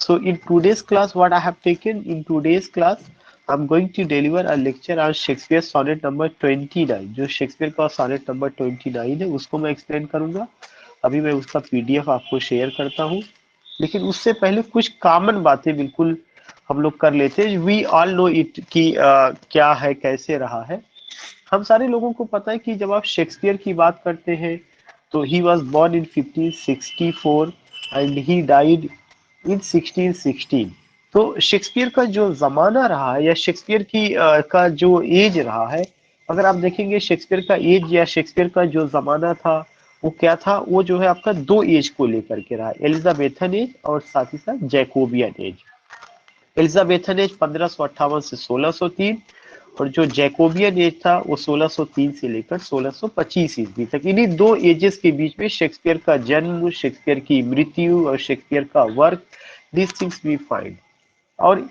So in today's class, what I have taken in today's class, I'm going to deliver a lecture on Shakespeare sonnet number 29. जो Shakespeare का sonnet number 29 है उसको मैं explain करूंगा। अभी मैं उसका पीडीएफ आपको शेयर करता हूँ, लेकिन उससे पहले कुछ कॉमन बातें बिल्कुल हम लोग कर लेते हैं। वी ऑल नो इट कि क्या है, कैसे रहा है। हम सारे लोगों को पता है कि जब आप शेक्सपियर की बात करते हैं तो he was born in 1564 and he died in 1616। तो शेक्सपियर का जो जमाना रहा है या शेक्सपियर की का जो एज रहा है, अगर आप देखेंगे शेक्सपियर का एज या शेक्सपियर का जो जमाना था वो क्या था, वो जो है आपका दो एज को लेकर के रहा, एलिजाबेथन एज और साथ ही साथ जैकोबियन एज। एलिजाबेथन एज 1558 से 1603 और जो जैकोबियन एज था वो 1603 से लेकर 1625 ईस्वी तक। इन्हीं दो एजेस के बीच में शेक्सपियर का जन्म, शेक्सपियर की मृत्यु और शेक्सपियर का work, this things we find. और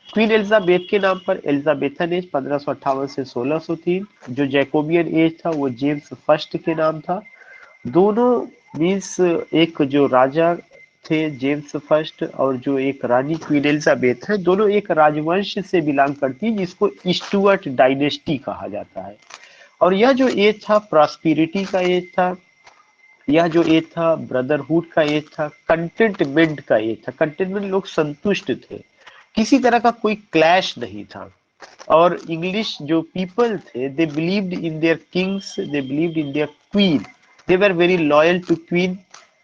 क्वीन एलिजाबेथ के नाम पर एलिजाबेथन एज 1558 से 1603, जो जैकोबियन एज था वो जेम्स फर्स्ट के नाम था। दोनों मीन्स एक जो राजा थे जेम्स फर्स्ट और जो एक रानी क्वीन एलिजाबेथ है, दोनों एक राजवंश से बिलोंग करती है जिसको स्टुअर्ट डायनेस्टी कहा जाता है। और यह जो एज था प्रॉस्पेरिटी का एज था, यह जो एज था ब्रदरहुड का एज था, कंटेंटमेंट का एज था। कंटेंटमेंट, लोग संतुष्ट थे, किसी तरह का कोई क्लैश नहीं था। और इंग्लिश जो पीपल थे, they believed in their kings, they believed in their queen, they were very loyal to queen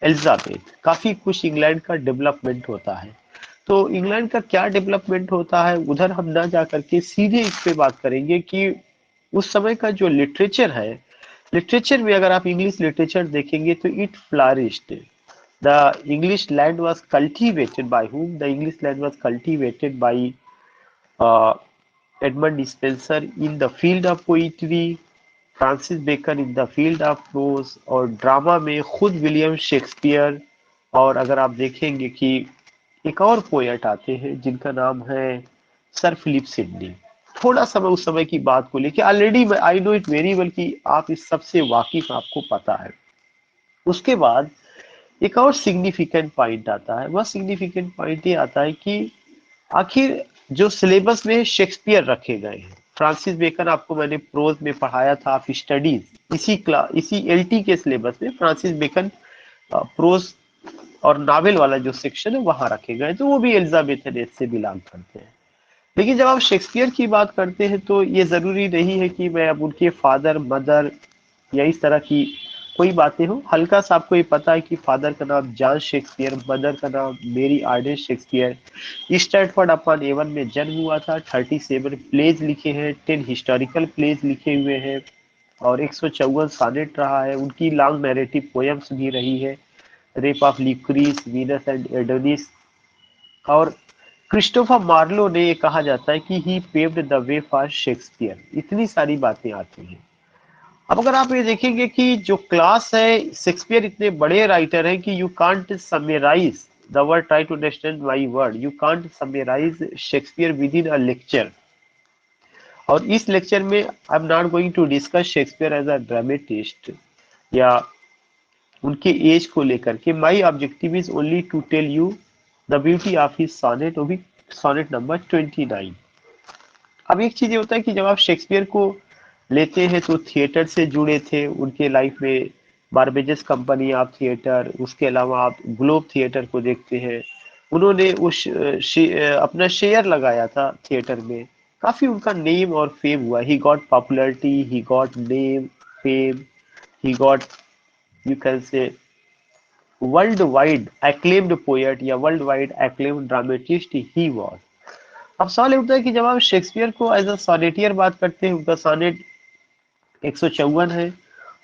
Elizabeth. काफी कुछ इंग्लैंड का डेवलपमेंट होता है। तो इंग्लैंड का क्या डेवलपमेंट होता है उधर हम ना जा करके सीधे इस पे बात करेंगे कि उस समय का जो लिटरेचर है, लिटरेचर में अगर आप इंग्लिश लिटरेचर देखेंगे तो it flourished. The English land was cultivated bye whom? The English land was cultivated by uh, Edmund Spenser in the field of poetry, Francis Bacon in the field of prose, और drama में खुद William Shakespeare. और अगर आप देखेंगे कि एक और पोएट आते हैं जिनका नाम है सर फिलिप सिडनी। थोड़ा सा मैं उस समय की बात को लेके, already I know it very well कि आप इस सबसे वाकिफ, आपको पता है। उसके बाद एक और सिग्निफिकेंट पॉइंट आता है, वह सिग्निफिकेंट पॉइंट ये आता है कि आखिर जो सिलेबस में शेक्सपियर रखे गए हैं, फ्रांसिस बेकन आपको मैंने प्रोज में पढ़ाया था, आप स्टडीज इसी एलटी के सिलेबस में फ्रांसिस बेकन प्रोज और नावल वाला जो सेक्शन है वहां रखे गए, तो वो भी एलिजाबेथन एज से बिलोंग करते हैं। लेकिन जब आप शेक्सपियर की बात करते हैं तो ये जरूरी नहीं है कि मैं अब उनके फादर मदर या इस तरह की कोई बातें हो। हल्का सा आपको ये पता है कि फादर का नाम जॉन शेक्सपियर, मदर का नाम Mary Arden Shakespeare. Stratford upon Avon में जन्म हुआ था। 37 प्लेज लिखे हैं, 10 हिस्टोरिकल प्लेज लिखे हुए हैं और 154 सानेट रहा है। उनकी लॉन्ग नैरेटिव पोएम्स भी रही है, rape of Lucrece, Venus and Adonis. और क्रिस्टोफर मार्लो ने ये कहा जाता है कि he paved the way for Shakespeare. इतनी सारी बातें आती हैं। अब अगर आप ये देखेंगे कि जो क्लास है, शेक्सपियर इतने बड़े राइटर हैं कि you can't summarise the word, try to understand my word, you can't summarise Shakespeare within a lecture. और इस लेक्चर में I am not going to discuss Shakespeare as a dramatist या उनके age को लेकर के। My objective is only to tell you the beauty of his sonnet, वो भी सॉनेट नंबर 29। अब एक चीज ये होता है कि जब आप शेक्सपियर को लेते हैं तो थिएटर से जुड़े थे, उनके लाइफ में बारबेजस कंपनी ऑफ थिएटर, उसके अलावा आप ग्लोब थिएटर को देखते हैं। उन्होंने अपना शेयर लगाया था थिएटर में, काफी उनका नेम और फेम हुआ। He got popularity, he got name, fame, he got, you can say, world wide acclaimed poet या world wide acclaimed dramatist he was. अब सवाल ये उठता है कि जब आप शेक्सपियर को एज अ सोनेटियर बात करते हैं, उनका सोनेट 154 है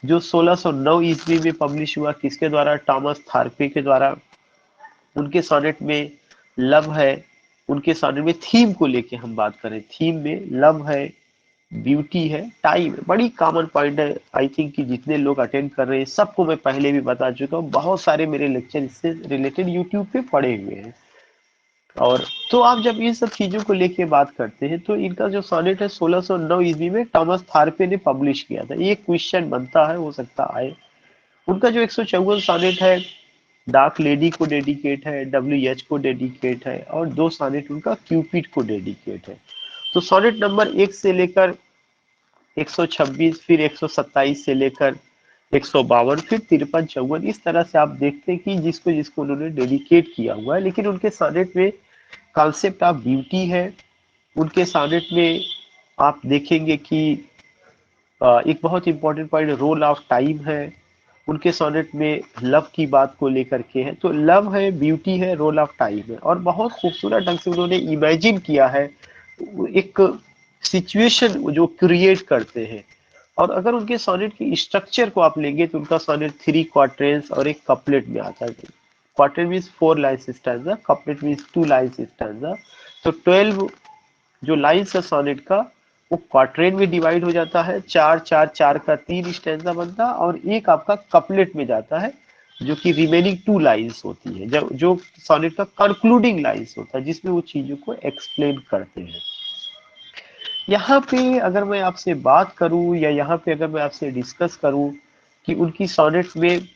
जो 1609 ईस्वी में पब्लिश हुआ। किसके द्वारा? टॉमस थार्पे के द्वारा। उनके सोनेट में लव है, उनके सोनेट में थीम को लेके हम बात करें, थीम में लव है, ब्यूटी है, टाइम है। बड़ी कॉमन पॉइंट है, आई थिंक कि जितने लोग अटेंड कर रहे हैं सबको मैं पहले भी बता चुका हूँ, बहुत सारे मेरे लेक्चर इससे रिलेटेड यूट्यूब पे पड़े हुए हैं। और तो आप जब इन सब चीजों को लेके बात करते हैं तो इनका जो सोनेट है 1609 ईस्वी में टॉमस थार्पे ने पब्लिश किया था। ये क्वेश्चन बनता है, हो सकता है। उनका जो 154 सोनेट है डार्क लेडी को डेडिकेट है, WH को डेडिकेट है, और 2 सॉनेट उनका क्यूपिड को डेडिकेट है। तो सॉनेट नंबर 1 से लेकर 126, फिर 127 से लेकर 152, फिर 53, 54, इस तरह से आप देखते हैं कि जिसको जिसको उन्होंने डेडिकेट किया हुआ है। लेकिन उनके सॉनेट में कॉन्सेप्ट ऑफ ब्यूटी है, उनके सॉनेट में आप देखेंगे कि एक बहुत important point role of time है, उनके सोनेट में लव की बात को लेकर के है। तो लव है, ब्यूटी है, रोल ऑफ टाइम है, और बहुत खूबसूरत ढंग से उन्होंने इमेजिन किया है एक सिचुएशन जो क्रिएट करते हैं। और अगर उनके सोनेट की स्ट्रक्चर को आप लेंगे तो उनका सोनेट 3 क्वार्टेंस और एक कपलेट में आता है। Quartet means 4 lines stanza, couplet means 2 lines stanza. तो 12 जो लाइन्स है सोनेट का वो क्वार्टेट में डिवाइड हो जाता है, 4 4 4 का 3 स्टैंजा बनता है, और एक आपका कपलेट में जाता है जो कि रिमेनिंग 2 लाइन्स होती है, जो सोनेट का कंक्लूडिंग लाइन्स होता है जिसमें वो चीजों को एक्सप्लेन करते हैं। यहाँ पे अगर मैं आपसे बात करूं या यहाँ पे अगर मैं आपसे डिस्कस करूं कि उनकी सोनेट्स में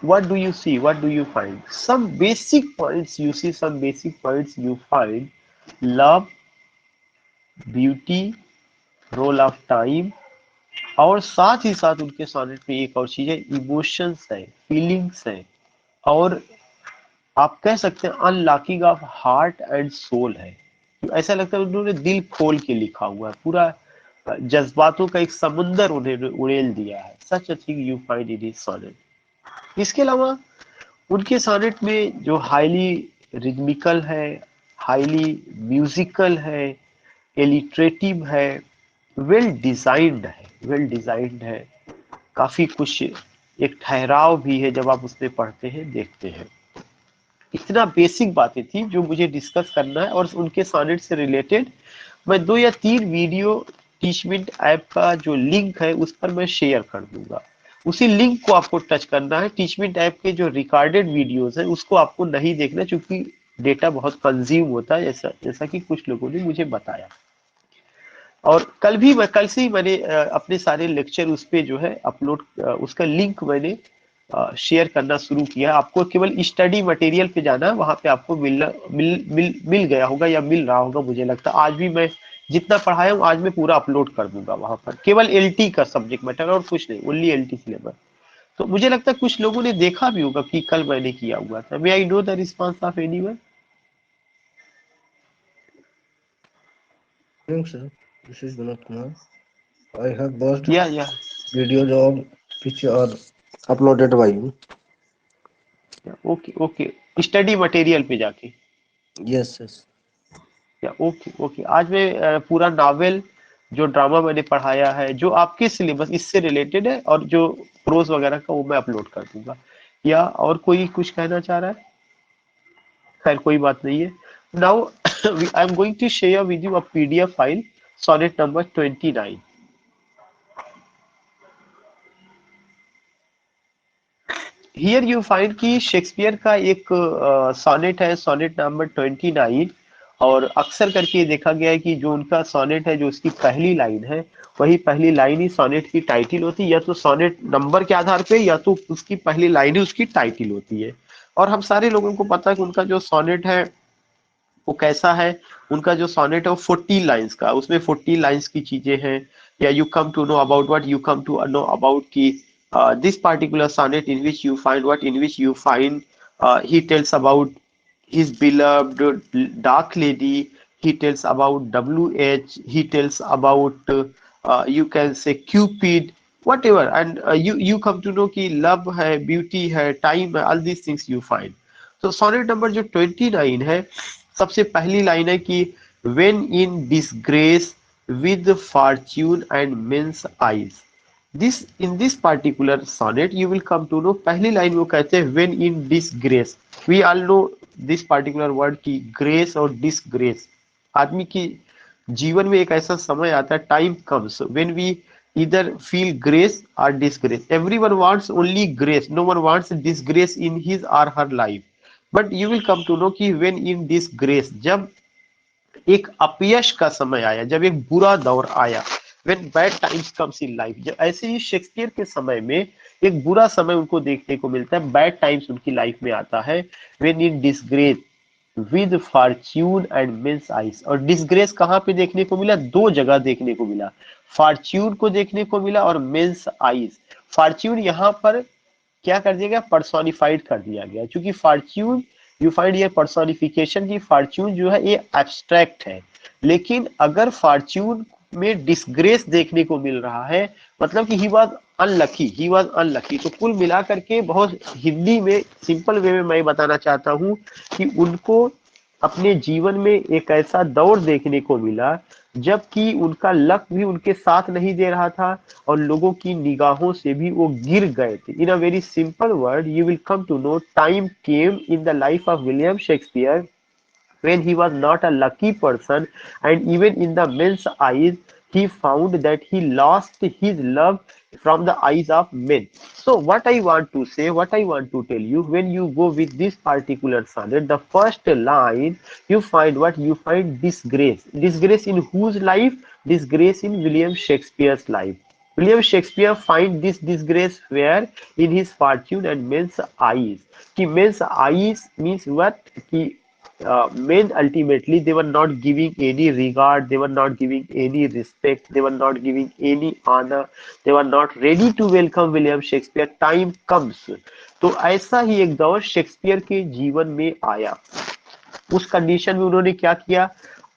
what do you see, what do you find, some basic points you see, some basic points you find: love, beauty, role of time, और साथ ही साथ उनके सोनेट में एक और चीज है, इमोशंस है, फीलिंग्स है, और आप कह सकते हैं unlocking of heart and soul है। तो ऐसा लगता है उन्होंने दिल खोल के लिखा हुआ है, पूरा जज्बातों का एक समुंदर उन्हें उड़ेल दिया है। Such a thing you find in his sonnet. इसके अलावा उनके सोनेट में जो हाईली रिदमिकल है, हाईली म्यूजिकल है, एलिट्रेटिव है, वेल डिजाइंड है, वेल डिजाइंड है, काफी कुछ एक ठहराव भी है जब आप उसमें पढ़ते हैं, देखते हैं। इतना बेसिक बातें थी जो मुझे डिस्कस करना है, और उनके सॉनेट से रिलेटेड मैं 2 या 3 वीडियो टीचमेंट ऐप का जो लिंक है उस पर मैं शेयर कर दूंगा। उसी लिंक को आपको टच करना है। टीचमेंट ऐप के जो रिकॉर्डेड वीडियोस है उसको आपको नहीं देखना, क्योंकि डेटा बहुत कंज्यूम होता है, जैसा जैसा कि कुछ लोगों ने मुझे बताया। और कल से ही मैंने अपने सारे लेक्चर उस पे जो है अपलोड, उसका लिंक मैंने शेयर करना शुरू किया। आपको केवल स्टडी मटेरियल पे जाना है, वहां पे आपको मिल गया होगा या मिल रहा होगा मुझे लगता है। आज भी मैं जितना पढ़ाया हूँ आज मैं पूरा अपलोड कर दूंगा वहां पर, केवल LT का सब्जेक्ट मैटर और कुछ नहीं, ओनली LT सिलेबस। तो मुझे लगता है कुछ लोगों ने देखा भी होगा कि कल मैंने किया हुआ था। May I know the response of anyone? Sir, this is Vinod Kumar. I have watched या videos of which are uploaded by you. Okay okay, study material पे जाके। Yes, yes. या ओके ओके, आज मैं पूरा नॉवेल जो drama मैंने पढ़ाया है जो आपके सिलेबस इससे रिलेटेड है और जो प्रोज वगैरह का वो मैं अपलोड कर दूंगा। या और कोई कुछ कहना चाह रहा है? खैर कोई बात नहीं है। Now I am going to share with you a PDF file, sonnet number 29। Here you find कि शेक्सपियर का एक सोनेट है, सोनेट नंबर 29। और अक्सर करके देखा गया है कि जो उनका सोनेट है, जो उसकी पहली लाइन है, वही पहली लाइन ही सोनेट की टाइटल होती है, या तो सोनेट नंबर के आधार पे या तो उसकी पहली लाइन ही उसकी टाइटल होती है। और हम सारे लोगों को पता है कि उनका जो सोनेट है वो कैसा है। उनका जो सोनेट है वो 40 लाइंस का, उसमें 40 लाइंस की चीजें हैं। या you come to know about what you come to know about की this particular sonnet in which you find what in which you find he tells about his beloved dark lady, he tells about WH, he tells about you can say Cupid, whatever, and you come to know कि love है, beauty है, time है, all these things you find. तो sonnet number जो 29 है, सबसे पहली line है कि when in disgrace with fortune and men's eyes. This particular sonnet you will come to know, पहली लाइन वो कहते हैं when in disgrace. We all know this particular word की grace और disgrace। आदमी की जीवन में एक ऐसा समय आता है, time comes when we either feel grace or disgrace. Everyone wants only grace, no one wants disgrace in his or her life. But you will come to know कि when in disgrace, जब एक अपयश का समय आया, जब एक बुरा दौर आया, when bad times comes in life, जब ऐसे ही शेक्सपियर के समय में एक बुरा समय उनको देखने को मिलता है, बैड टाइम्स उनकी लाइफ में आता है। When in disgrace with fortune and men's eyes. और डिसग्रेस कहाँ पे देखने को मिला? दो जगह देखने को मिला, फॉर्च्यून को देखने को मिला और मेंस आइज। फॉर्च्यून यहाँ पर क्या कर दिया गया? पर्सोनिफाइड कर दिया गया, क्योंकि फॉर्च्यून यू फाइंड ये पर्सोनिफिकेशन की फॉर्च्यून जो है ये एब्स्ट्रैक्ट है, लेकिन अगर फॉर्च्यून में डिसग्रेस देखने को मिल रहा है मतलब कि ही वॉज अनलकी। तो कुल मिलाकर के बहुत हिंदी में सिंपल वे में मैं बताना चाहता हूं कि उनको अपने जीवन में एक ऐसा दौर देखने को मिला जबकि उनका लक भी उनके साथ नहीं दे रहा था और लोगों की निगाहों से भी वो गिर गए थे। In a very simple word you will come to know time came in the life of William Shakespeare when he was not a lucky person, and even in the men's eyes he found that he lost his love from the eyes of men. So what I want to say, what I want to tell you, when you go with this particular sonnet, the first line you find what? You find disgrace. Disgrace in whose life? Disgrace in William Shakespeare's life. William Shakespeare find this disgrace where? In his fortune and men's eyes. कि men's eyes means what? कि men ultimately they were not giving any regard, they were not giving any respect, they were not giving any honor, they were not ready to welcome William Shakespeare. Time comes, तो ऐसा ही एक दौर Shakespeare के जीवन में आया। उस condition में उन्होंने क्या किया?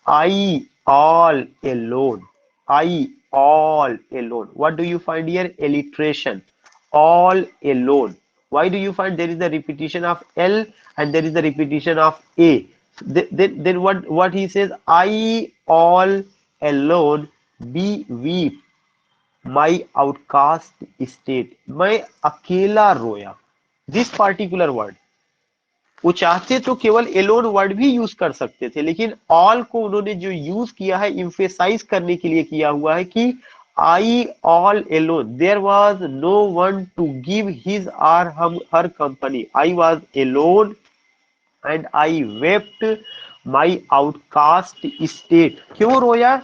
I all alone, I all alone. What do you find here? Alliteration, all alone. Why do you find there is the repetition of L and there is the repetition of A? Then what he says? I all alone be weep my outcast state. मैं अकेला रोया। This particular word वो चाहते तो केवल Elon word भी use कर सकते थे, लेकिन ऑल को उन्होंने जो यूज किया है इम्फेसाइज करने के लिए किया हुआ है कि I all alone, there was no one to give his or him her company. I was alone and I wept my outcast state. क्यों रोया?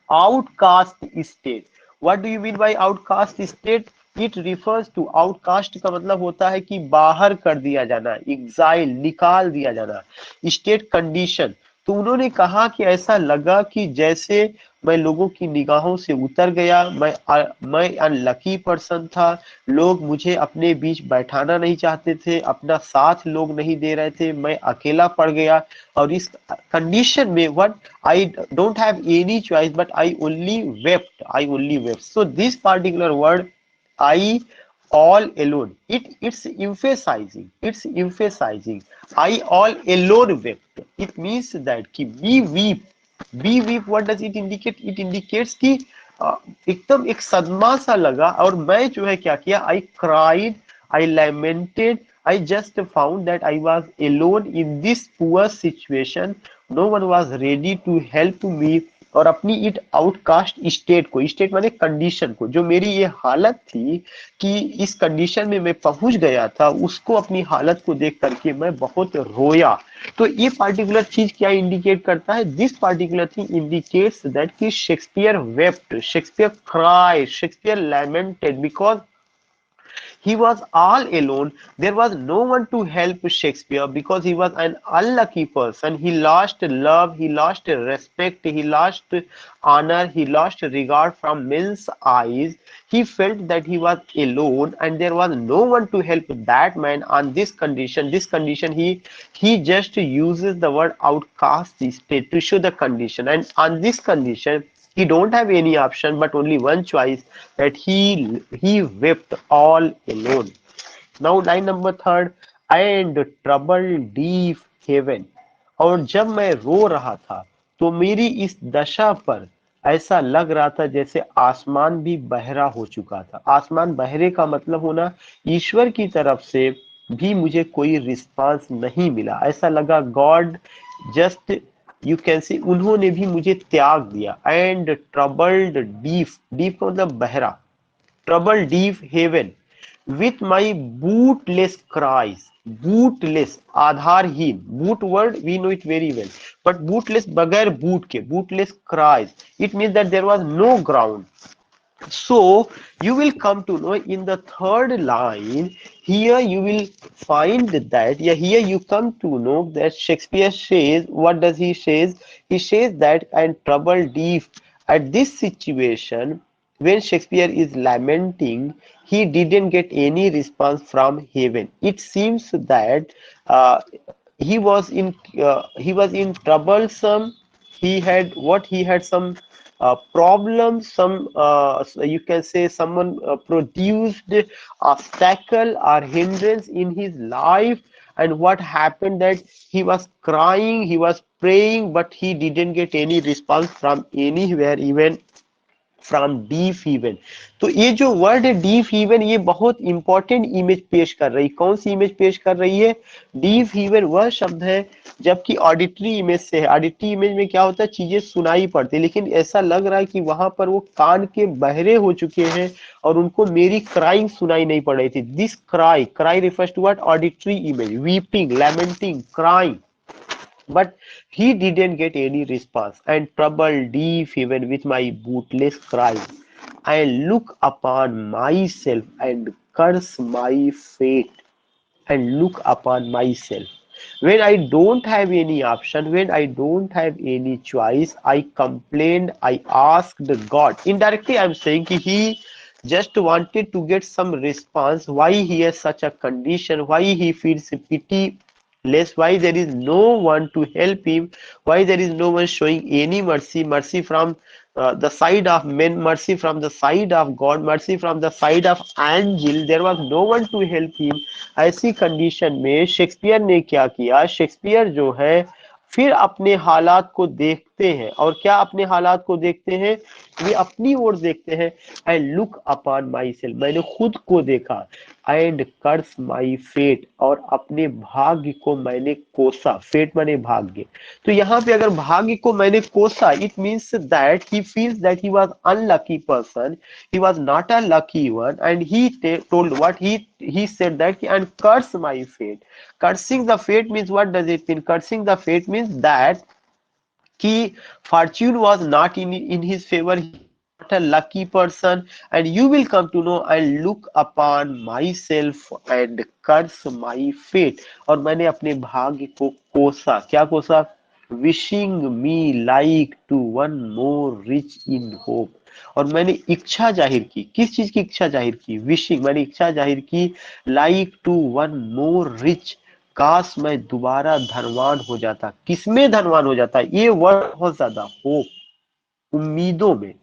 Outcast state. What do you mean by outcast state? It refers to, outcast का मतलब होता है कि बाहर कर दिया जाना, एग्जाइल, निकाल दिया जाना। State condition. तो उन्होंने कहा कि ऐसा लगा कि जैसे मैं लोगों की निगाहों से उतर गया, मैं अनलकी पर्सन था, लोग मुझे अपने बीच बैठाना नहीं चाहते थे, अपना साथ लोग नहीं दे रहे थे, मैं अकेला पड़ गया। और इस कंडीशन में what? I don't have any choice, but I only wept. I only wept. So this particular word, I all alone. It's emphasizing. It's emphasizing. I all alone wept. It means that कि we weep. We weep. What does it indicate? It indicates कि एकदम एक सदमा सा लगा और मैं जो है क्या किया? I cried. I lamented. I just found that I was alone in this poor situation. No one was ready to help me. और अपनी इट आउटकास्ट स्टेट को, स्टेट माने कंडीशन को, जो मेरी ये हालत थी कि इस कंडीशन में मैं पहुंच गया था, उसको अपनी हालत को देख करके मैं बहुत रोया। तो ये पार्टिकुलर चीज क्या इंडिकेट करता है? This particular thing indicates that कि Shakespeare wept, Shakespeare cried, Shakespeare lamented because he was all alone. There was no one to help Shakespeare because he was an unlucky person. He lost love, he lost respect, he lost honor, he lost regard from men's eyes. He felt that he was alone and there was no one to help that man on this condition. This condition, he just uses the word outcast state to show the condition. And on this condition, he don't have any option but only one choice, that he wept all alone. Now line number third, and trouble deep heaven. और जब मैं रो रहा था तो मेरी इस दशा पर ऐसा लग रहा था जैसे आसमान भी बहरा हो चुका था। आसमान बहरे का मतलब होना ईश्वर की तरफ से भी मुझे कोई रिस्पांस नहीं मिला। ऐसा लगा गॉड जस्ट, यू कैन से, उन्होंने भी मुझे त्याग दिया। एंड ट्रबल्ड डीप, डीप का मतलब बहरा, trouble deaf heaven with my bootless cries. Bootless आधारहीन, boot word we know it very well, but bootless बगैर बूट के, bootless cries, it means that there was no ground, So you will come to know in the third line, here you will find that, yeah, here you come to know that Shakespeare says, what does he says? He says that and trouble deep at this situation. When Shakespeare is lamenting, he didn't get any response from heaven. It seems that uh, he was in troublesome. He had what he had some problem, some you can say someone produced obstacle or hindrance in his life. And what happened that he was crying, he was praying, but he didn't get any response from anywhere, even from deep heaven. तो ये जो word है deep haven, ये बहुत important image पेश कर रही है। कौन सी इमेज पेश कर रही है? डीप हेवन वह शब्द है, जबकि ऑडिटरी इमेज से है। ऑडिटरी इमेज में क्या होता है, चीजें सुनाई पड़ती है, लेकिन ऐसा लग रहा है कि वहां पर वो कान के बहरे हो चुके हैं और उनको मेरी क्राइंग सुनाई नहीं पड़ रही थी। This cry, cry refers to what? Auditory image, weeping, lamenting, crying, but he didn't get any response, and trouble deep even with my bootless cries. I look upon myself and curse my fate, and look upon myself. When I don't have any option, when I don't have any choice, I complained, I asked God. Indirectly, I'm saying he just wanted to get some response, why he has such a condition, why he feels pity less, why there is no one to help him, why there is no one showing any mercy, mercy from the side of men, mercy from the side of God, mercy from the side of angel. There was no one to help him. ऐसी condition में Shakespeare ने क्या किया? Shakespeare जो है फिर अपने हालात को देखते हैं, और क्या अपने हालात को देखते हैं? ये अपनी ओर देखते हैं। I look upon my self, मैंने खुद को देखा। एंड कर्स माई फेट, और अपने भाग्य को मैंने कोसा। फेट माने भाग्य। तो यहाँ पे अगर भाग्य को मैंने कोसा, it means that he feels that he was unlucky person, he was not a lucky one, and he told what he said that and curse my fate. Cursing the fate means, what does it mean? Cursing the fate means that कि fortune was not in his favor, he was not a lucky person, and you will come to know, I look upon myself and curse my fate, और मैंने अपने भाग्य को कोसा। क्या कोसा? wishing me like to one more rich in hope, और मैंने इच्छा जाहिर की। किस चीज की इच्छा जाहिर की? विशिंग, मैंने इच्छा जाहिर की, like to one more rich, काश मैं दोबारा धनवान हो जाता। किसमें धनवान हो जाता? ये वर्ड बहुत ज्यादा, होप, उम्मीदों में।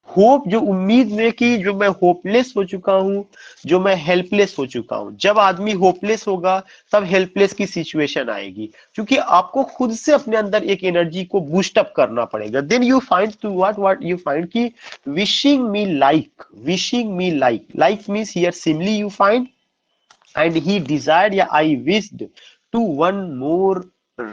होप, जो उम्मीद में कि जो मैं होपलेस हो चुका हूं, जो मैं हेल्पलेस हो चुका हूं। जब आदमी होपलेस होगा तब हेल्पलेस की सिचुएशन आएगी, क्योंकि आपको खुद से अपने अंदर एक एनर्जी को बूस्ट अप करना पड़ेगा। Then you find to what you find कि wishing me like, wishing me like, like means here simply you find, and he desired, या I wished to one more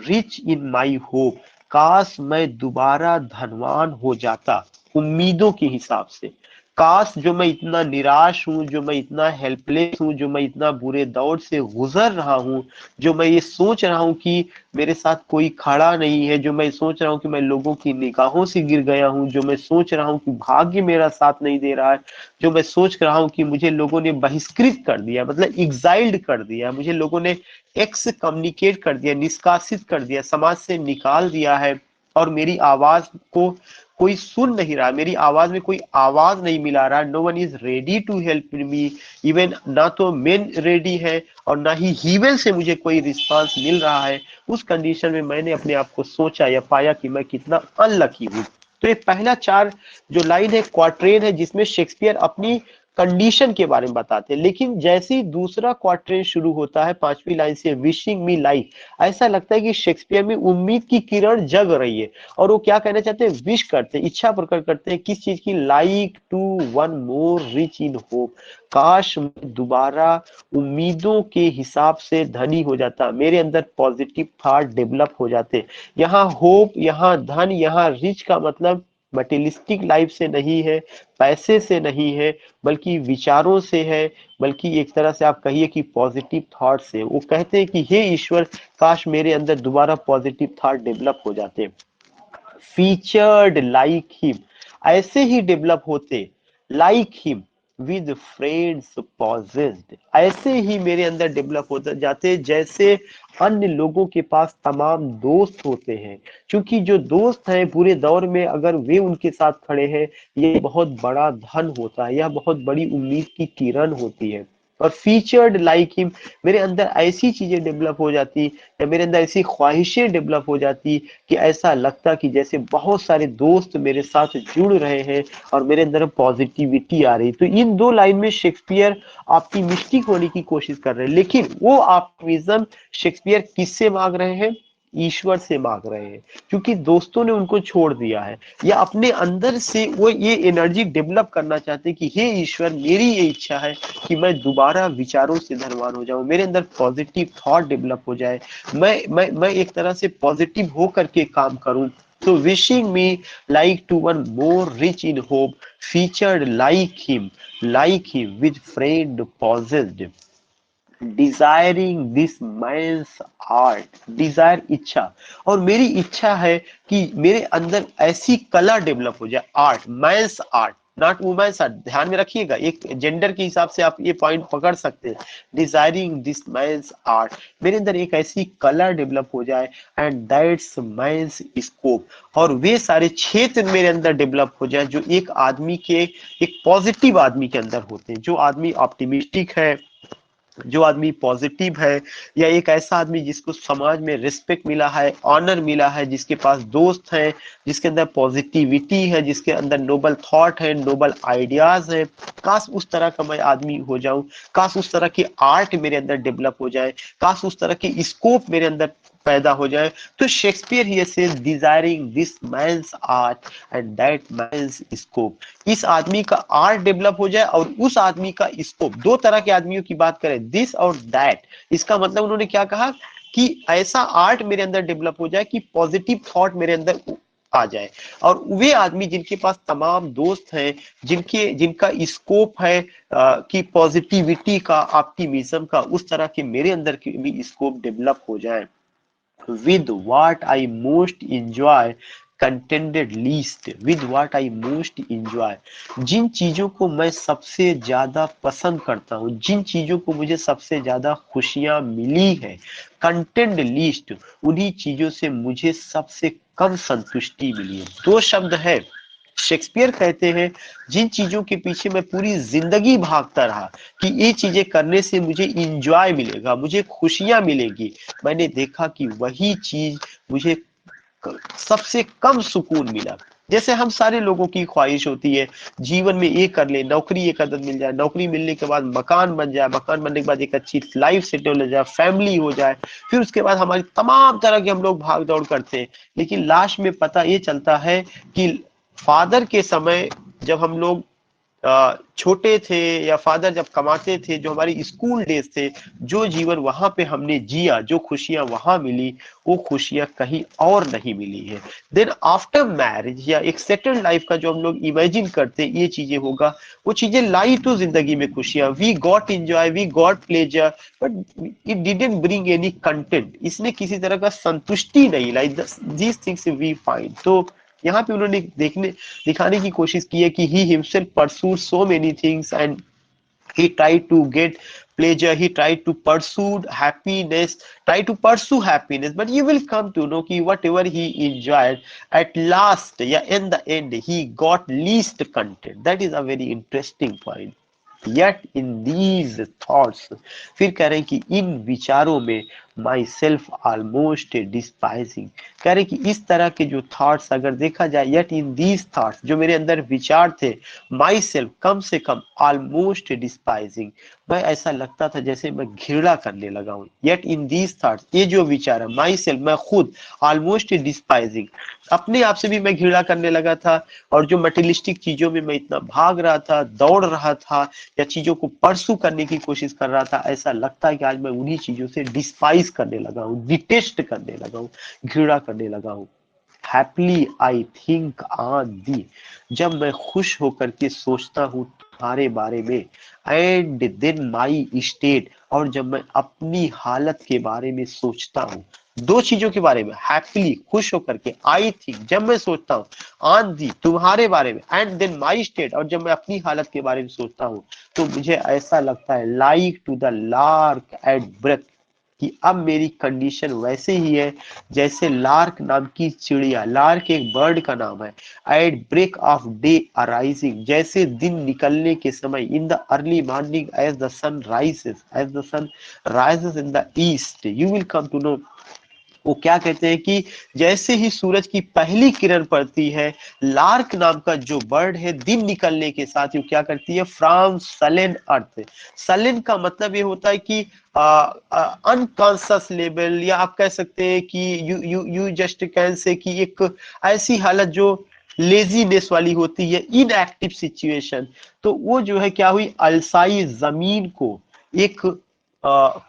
rich in my hope, काश मैं दोबारा धनवान हो जाता उम्मीदों के हिसाब से। काश जो मैं इतना निराश हूं, जो मैं इतना हेल्पलेस हूं, जो मैं इतना बुरे दौर से गुजर रहा हूं, जो मैं ये सोच रहा हूं कि मेरे साथ कोई खड़ा नहीं है, जो मैं सोच रहा हूं कि मैं लोगों की निगाहों से गिर गया हूं, जो मैं सोच रहा हूं कि भाग्य मेरा साथ नहीं दे रहा है, जो मैं सोच रहा हूं कि मुझे लोगों ने बहिष्कृत कर दिया, मतलब एग्जाइल्ड कर दिया, मुझे लोगों ने एक्स कम्युनिकेट कर दिया, निष्कासित कर दिया, समाज से निकाल दिया है, और मेरी आवाज को कोई सुन नहीं रहा, मेरी आवाज में कोई आवाज नहीं मिला रहा। No one is ready to help me, even ना तो मेन रेडी है और ना ही हीवेल से मुझे कोई रिस्पांस मिल रहा है। उस कंडीशन में मैंने अपने आप को सोचा या पाया कि मैं कितना अनलकी हूँ। तो ये पहला चार जो लाइन है क्वाट्रेन है, जिसमें शेक्सपियर अपनी कंडीशन के बारे में बताते हैं। लेकिन जैसे ही दूसरा क्वाट्रेन शुरू होता है, पांचवी लाइन से विशिंग मी लाइक, ऐसा लगता है कि शेक्सपियर में उम्मीद की किरण जग रही है, और वो क्या कहना चाहते हैं? विश करते हैं, इच्छा प्रकट करते हैं। किस चीज की? Like to one more rich in hope, काश मैं दोबारा उम्मीदों के हिसाब से धनी हो जाता, मेरे अंदर पॉजिटिव थॉट डेवलप हो जाते। यहाँ होप, यहाँ धन, यहाँ रिच का मतलब मटेरियलिस्टिक लाइफ से नहीं है, पैसे से नहीं है, बल्कि विचारों से है, बल्कि एक तरह से आप कहिए कि पॉजिटिव थॉट से। वो कहते हैं कि हे ईश्वर, काश मेरे अंदर दोबारा पॉजिटिव थॉट डेवलप हो जाते, फीचर्ड लाइक हिम, ऐसे ही डेवलप होते like him with friends possessed, ऐसे ही मेरे अंदर डेवलप होते जाते जैसे अन्य लोगों के पास तमाम दोस्त होते हैं। क्योंकि जो दोस्त हैं पूरे दौर में अगर वे उनके साथ खड़े हैं, ये बहुत बड़ा धन होता है, यह बहुत बड़ी उम्मीद की किरण होती है। और फीचर्ड लाइक हिम, मेरे अंदर ऐसी चीजें डेवलप हो जाती या मेरे अंदर ऐसी ख्वाहिशें डेवलप हो जाती कि ऐसा लगता कि जैसे बहुत सारे दोस्त मेरे साथ जुड़ रहे हैं और मेरे अंदर पॉजिटिविटी आ रही। तो इन दो लाइन में शेक्सपियर ऑप्टिमिस्टिक होने की कोशिश कर रहे हैं, लेकिन वो ऑप्टिमिज्म शेक्सपियर किससे मांग रहे हैं? ईश्वर से मांग रहे हैं, क्योंकि दोस्तों ने उनको छोड़ दिया है। या अपने अंदर से वो ये एनर्जी डेवलप करना चाहते हैं कि हे ईश्वर, मेरी ये इच्छा है कि मैं दोबारा विचारों से धनवान हो जाऊं, मेरे अंदर पॉजिटिव थॉट डेवलप हो जाए, मैं एक तरह से पॉजिटिव होकर के काम करूं। तो wishing me like to one more rich in hope, featured like him with friend possessed, desiring this man's art, desire इच्छा, और मेरी इच्छा है कि मेरे अंदर ऐसी कला डेवलप हो जाए, art, man's art, not women's art, ध्यान में रखिएगा, एक जेंडर के हिसाब से आप ये पॉइंट पकड़ सकते हैं। डिजायरिंग दिस मैंस आर्ट, मेरे अंदर एक ऐसी कला डेवलप हो जाए, एंड दैट्स मैंस स्कोप, और वे सारे क्षेत्र मेरे अंदर डेवलप हो जाए जो एक आदमी के, एक पॉजिटिव आदमी के अंदर होते हैं। जो आदमी ऑप्टिमिस्टिक है, जो आदमी पॉजिटिव है, या एक ऐसा आदमी जिसको समाज में रिस्पेक्ट मिला है, ऑनर मिला है, जिसके पास दोस्त हैं, जिसके अंदर पॉजिटिविटी है, जिसके अंदर नोबल थॉट है, नोबल आइडियाज है, काश उस तरह का मैं आदमी हो जाऊं, काश उस तरह की आर्ट मेरे अंदर डेवलप हो जाए, काश उस तरह की स्कोप मेरे अंदर पैदा हो जाए। तो Shakespeare here says desiring this man's art and that man's scope, इस आदमी का आर्ट डेवलप हो जाए और उस आदमी का स्कोप। दो तरह के आदमियों की बात करें, दिस और दैट, इसका मतलब उन्होंने क्या कहा कि ऐसा आर्ट मेरे अंदर डेवलप हो जाए कि पॉजिटिव थॉट मेरे अंदर आ जाए, और वे आदमी जिनके पास तमाम दोस्त हैं, जिनका स्कोप है कि पॉजिटिविटी का, ऑप्टिमिज्म का, उस तरह के मेरे अंदर के भी स्कोप डेवलप हो जाए। with what I most enjoy contended least, with what I most enjoy, जिन चीजों को मैं सबसे ज्यादा पसंद करता हूँ, जिन चीजों को मुझे सबसे ज्यादा खुशियां मिली है, कंटेंट लीस्ट, उन्हीं चीजों से मुझे सबसे कम संतुष्टि मिली है। दो शब्द है, शेक्सपियर कहते हैं जिन चीजों के पीछे मैं पूरी जिंदगी भागता रहा कि ये चीजें करने से मुझे इंजॉय मिलेगा, मुझे खुशियां मिलेगी, मैंने देखा कि वही चीज मुझे सबसे कम सुकून मिला। जैसे हम सारे लोगों की ख्वाहिश होती है जीवन में ये कर ले, नौकरी एक आदत मिल जाए, नौकरी मिलने के बाद मकान बन जाए, मकान बनने के बाद एक अच्छी लाइफ सेटल हो जाए, फैमिली हो जाए, फिर उसके बाद हमारी तमाम तरह के हम लोग भाग दौड़ करते हैं। लेकिन लास्ट में पता ये चलता है कि फादर के समय जब हम लोग छोटे थे, या फादर जब कमाते थे, जो हमारी स्कूल डेज थे, जो जीवन वहां पे हमने जिया, जो खुशियां वहां मिली, वो खुशियां कहीं और नहीं मिली है। देन आफ्टर मैरिज या एक सेटल्ड लाइफ का जो हम लोग इमेजिन करते ये चीजें होगा, वो चीजें लाई तो जिंदगी में खुशियां, we got enjoy, we got pleasure, but it didn't bring any content, इसने किसी तरह का संतुष्टि नहीं लाई, दीज थिंग्स वी फाइंड। तो यहाँ पे उन्होंने दिखाने की कोशिश की है कि he himself pursued so many things and he tried to get pleasure, he tried to pursue happiness, but you will come to know कि whatever he enjoyed, at last, yeah, in the end he got least content. That is a very interesting point. Yet in these thoughts, फिर कह रहे हैं कि इन विचारों में my self almost डिस्पाइजिंग, कह रहे कि इस तरह के जो थॉट्स अगर देखा जाए, यट इन दीज थॉट्स, जो मेरे अंदर विचार थे, माई सेल्फ, कम से कम, ऑलमोस्ट डिस्पाइजिंग, मैं ऐसा लगता था जैसे मैं घृणा करने लगा हूँ। येट इन दीज थॉट्स, ये जो विचार है, माई सेल्फ, मैं खुद, ऑलमोस्ट डिस्पाइजिंग, अपने आप से भी मैं घृणा करने लगा था, और जो मटेरियलिस्टिक चीजों में मैं इतना भाग रहा था, दौड़ रहा था, या चीजों को परसू करने की कोशिश कर रहा था, ऐसा लगता है कि आज मैं उन्हीं चीजों से डिस्पाइज करने लगा हूँ, डिटेस्ट करने लगा हूँ, घृणा करने लगा हूँ। Happily I think on the, जब मैं खुश होकर के सोचता हूँ तुम्हारे बारे में, एंड देन माई स्टेट, और जब मैं अपनी हालत के बारे में सोचता हूँ, दो चीजों के बारे में, हैप्पीली खुश होकर के, आई थिंक जब मैं सोचता हूँ, ऑन दी तुम्हारे बारे में, एंड देन माई स्टेट और जब मैं अपनी हालत के बारे में सोचता हूँ तो मुझे ऐसा लगता है like to the lark at break, कि अब मेरी कंडीशन वैसे ही है जैसे लार्क नाम की चिड़िया, लार्क एक बर्ड का नाम है, at break of day arising, जैसे दिन निकलने के समय, in the early morning as the sun rises, as the sun rises in the east, you will come to know. वो क्या कहते हैं कि जैसे ही सूरज की पहली किरण पड़ती है, लार्क नाम का जो बर्ड है दिन निकलने के साथ ही क्या करती है, फ्रॉम सलेन अर्थ, सलेन का मतलब ये होता है कि अनकॉन्शियस लेवल, या आप कह सकते हैं कि you you you just can say कि एक ऐसी हालत जो लेजीनेस वाली होती है, इनएक्टिव सिचुएशन, तो वो जो है क्या हुई, अलसाई जमीन को एक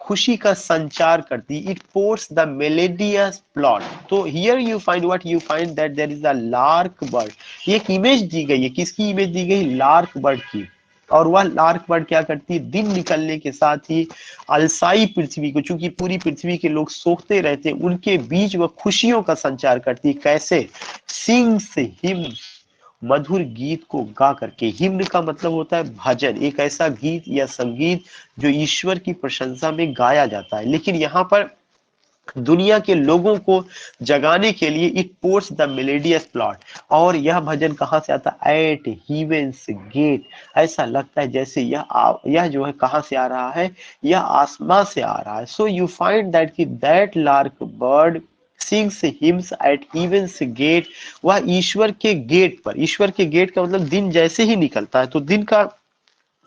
खुशी का संचार करती, it ports the melodious plot. तो here you find what you find that there is a lark bird, एक इमेज दी गई है, किसकी इमेज दी गई, लार्क बर्ड की, और वह लार्क बर्ड क्या करती है, दिन निकलने के साथ ही अलसाई पृथ्वी को, चूंकि पूरी पृथ्वी के लोग सोखते रहते हैं, उनके बीच वह खुशियों का संचार करती है, कैसे, सिंग्स हिम, मधुर गीत को गा करके, हिम्न का मतलब होता है भजन, एक ऐसा गीत या संगीत जो ईश्वर की प्रशंसा में गाया जाता है, लेकिन यहाँ पर दुनिया के लोगों को जगाने के लिए it ports the melodious plot, और यह भजन कहाँ से आता है, एट हीवेंस गेट, ऐसा लगता है जैसे यह जो है कहाँ से आ रहा है, यह आसमां से आ रहा है। सो यू फाइंड दैट कि that lark bird sings hymns at heaven's gate, वह ईश्वर के गेट पर, ईश्वर के गेट का मतलब दिन जैसे ही निकलता है, तो दिन का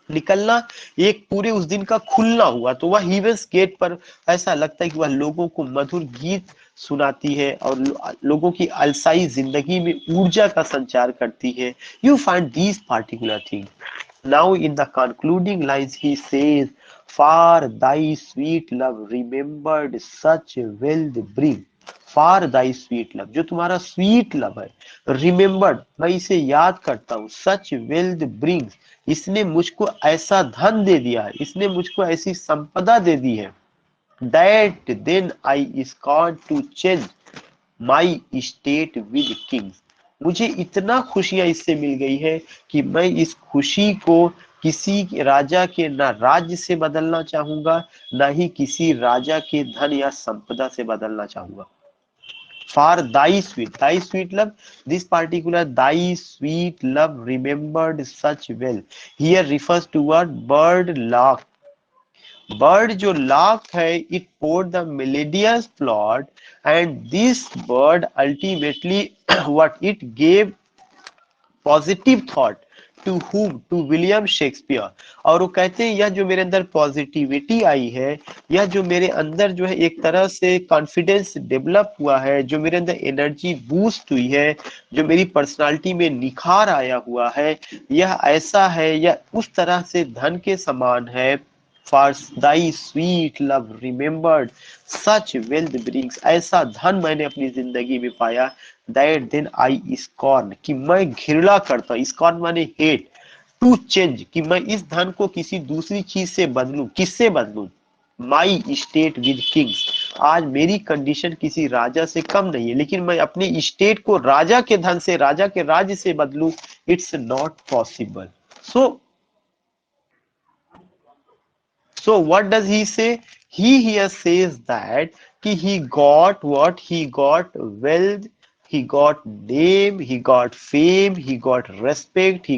निकलना, एक पूरे उस दिन का खुलना हुआ, तो वह हीवेंस गेट पर ऐसा लगता है कि वह लोगों को मधुर गीत सुनाती है और लोगों की अलसाई जिंदगी में ऊर्जा का संचार करती है। You find these particular thing. Now in the concluding lines he says, far thy sweet love remembered such wealth bring, far thy sweet love, जो तुम्हारा स्वीट लव है, रिमेम्बर्ड मैं इसे याद करता हूँ, सच वेल्थ ब्रिंग्स, इसने मुझको ऐसा धन दे दिया है, इसने मुझको ऐसी संपदा दे दी है, that then I scorn to change my state with kings, मुझे इतना खुशियां इससे मिल गई है कि मैं इस खुशी को किसी राजा के ना राज्य से बदलना चाहूंगा, ना ही किसी राजा के धन या संपदा से बदलना चाहूंगा। For thy sweet love, this particular thy sweet love remembered such well. Here refers to what, bird lark. Bird जो lark है, it poured the melodious plot, and this bird ultimately what it gave positive thought to whom, to William Shakespeare. और वो कहते हैं यह जो मेरे अंदर पॉजिटिविटी आई है, यह जो मेरे अंदर जो है एक तरह से कॉन्फिडेंस डेवलप हुआ है, जो मेरे अंदर एनर्जी बूस्ट हुई है, जो मेरी पर्सनालिटी में निखार आया हुआ है, यह ऐसा है, यह उस तरह से धन के समान है। For thy sweet love remembered such wealth brings, ऐसा धन मैंने अपनी जिंदगी में पाया, that then I scorn, कि मैं घृणा करता हूँ, scorn माने hate, to change, कि मैं इस धन को किसी दूसरी चीज से बदलूं, किससे बदलूं, माई स्टेट विद किंग्स, आज मेरी कंडीशन किसी राजा से कम नहीं है, लेकिन मैं अपने स्टेट को राजा के धन से, राजा के राज्य से बदलूं, it's not possible. So So what does he say? He here says that he got what? He got wealth, he got name, he got fame, he got respect, he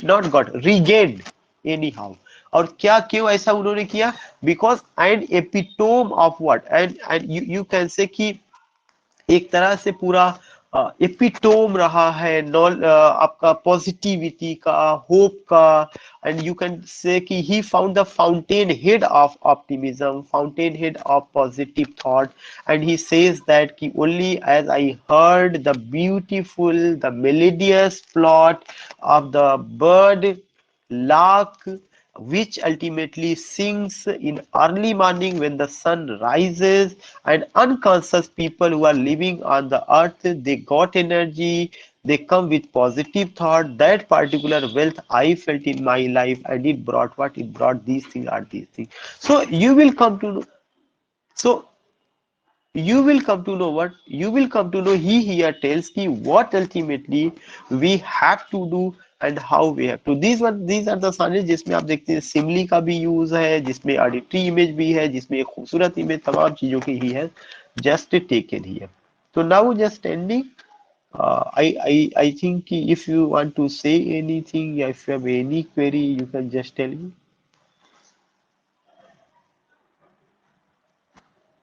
not got, regained anyhow. और क्या क्यों ऐसा उन्होंने किया? Because an epitome of what? And you can say कि एक तरह से पूरा एपिटोम रहा है नॉल आपका पॉजिटिविटी का, होप का, एंड यू कैन से कि he found the fountain head of optimism, fountain head of positive thought, and he says that कि only as I heard the beautiful the melodious plot of the bird lark, which ultimately sings in early morning when the sun rises, and unconscious people who are living on the earth, they got energy, they come with positive thought, that particular wealth I felt in my life, and it brought what, it brought these things, are these things. So you will come to know. So you will come to know what you will come to know. He here tells ki what ultimately we have to do and how we have to. These are the sonnet जिसमें आप देखते हैं सिमली का भी use है, जिसमें auditory image भी है, जिसमें एक खूबसूरत इमेज, तमाम चीजों की ही है just taken here. So now just ending. I think if you want to say anything, if you have any query, you can just tell me.